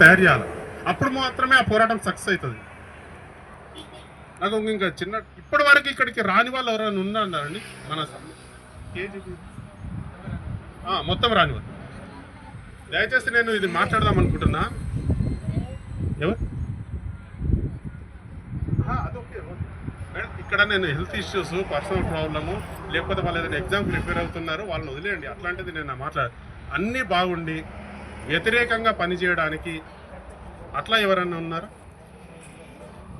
తయారు చేయాలి. అప్పుడు మాత్రమే ఆ పోరాటం సక్సెస్ అవుతుంది. నాకు ఇంకా చిన్న ఇప్పటి వరకు ఇక్కడికి రాని వాళ్ళు ఎవరైనా ఉన్నారండి మన కేజీబీ మొత్తం రాని వాళ్ళు. దయచేసి నేను ఇది మాట్లాడదాం అనుకుంటున్నా. ఎవరు అదొకే మేడం, ఇక్కడ నేను హెల్త్ ఇష్యూస్, పర్సనల్ ప్రాబ్లము, లేకపోతే వాళ్ళు ఏదైనా ఎగ్జామ్ ప్రిపేర్ అవుతున్నారు వాళ్ళని వదిలేయండి. అట్లాంటిది నేను అన్నీ బాగుండి వ్యతిరేకంగా పనిచేయడానికి అట్లా ఎవరైనా ఉన్నారు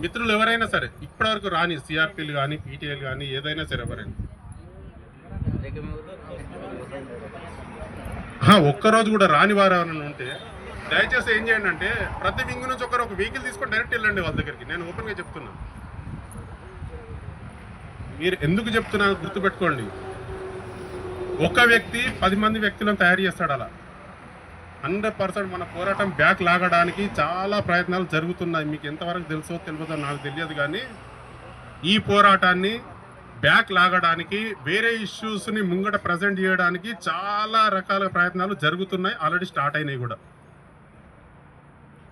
మిత్రులు? ఎవరైనా సరే ఇప్పటివరకు రాని సిఆర్పీలు కానీ పీటీఏలు కానీ ఏదైనా సరే ఎవరైనా ఒక్కరోజు కూడా రాని వారు ఎవరైనా ఉంటే దయచేసి ఏం చేయండి అంటే ప్రతి వింగ్ నుంచి ఒక వెహికల్ తీసుకొని డైరెక్ట్ వెళ్ళండి వాళ్ళ దగ్గరికి. నేను ఓపెన్గా చెప్తున్నాను. మీరు ఎందుకు చెప్తున్నాను గుర్తుపెట్టుకోండి. ఒక వ్యక్తి 10 మంది వ్యక్తులను తయారు చేస్తాడు. అలా 100% మన పోరాటం బ్యాక్ లాగడానికి చాలా ప్రయత్నాలు జరుగుతున్నాయి. మీకు ఎంతవరకు తెలుసో తెలియదో నాకు తెలియదు, కానీ ఈ పోరాటాన్ని బ్యాక్ లాగడానికి, వేరే ఇష్యూస్ని ముంగట ప్రజెంట్ చేయడానికి చాలా రకాల ప్రయత్నాలు జరుగుతున్నాయి. ఆల్రెడీ స్టార్ట్ అయినాయి కూడా.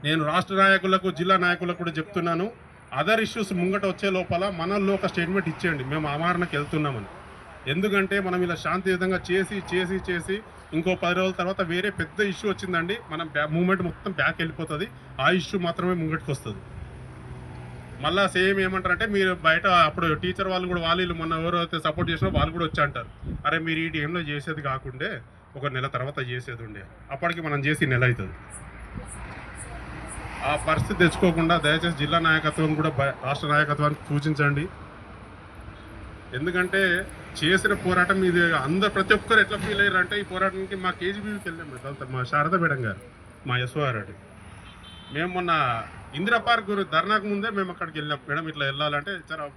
నేను రాష్ట్ర నాయకులకు, జిల్లా నాయకులకు కూడా చెప్తున్నాను, అదర్ ఇష్యూస్ ముంగట వచ్చే లోపల మనల్లో ఒక స్టేట్మెంట్ ఇచ్చేయండి, మేము ఆమరణకు వెళ్తున్నామని. ఎందుకంటే మనం ఇలా శాంతియుతంగా చేసి చేసి చేసి ఇంకో 10 రోజుల తర్వాత వేరే పెద్ద ఇష్యూ వచ్చిందండి, మనం మూమెంట్ మొత్తం బ్యాక్ వెళ్ళిపోతుంది. ఆ ఇష్యూ మాత్రమే ముంగటికి వస్తుంది. మళ్ళీ సేమ్ ఏమంటారంటే మీరు బయట అప్పుడు టీచర్ వాళ్ళు కూడా వాళ్ళు మొన్న ఎవరైతే సపోర్ట్ చేసినా వాళ్ళు కూడా వచ్చి అంటారు, అరే మీరు ఈ టైంలో చేసేది కాకుండే ఒక నెల తర్వాత చేసేది ఉండే, అప్పటికి మనం చేసి నెల అవుతుంది. ఆ పరిస్థితి తెచ్చుకోకుండా దయచేసి జిల్లా నాయకత్వం కూడా రాష్ట్ర నాయకత్వానికి సూచించండి. ఎందుకంటే చేసిన పోరాటం ఇది ప్రతి ఒక్కరు ఎట్లా ఫీల్ అయ్యారు అంటే, ఈ పోరాటానికి మా కేజీబీకి వెళ్ళాము, మా శారద మేడం గారు, మా ఎస్ఓఆర్ రెడ్డి, మేము మొన్న ఇందిరా పార్క్ ధర్నాకు ముందే మేము అక్కడికి వెళ్ళాం. మేడం ఇట్లా వెళ్ళాలంటే చాలా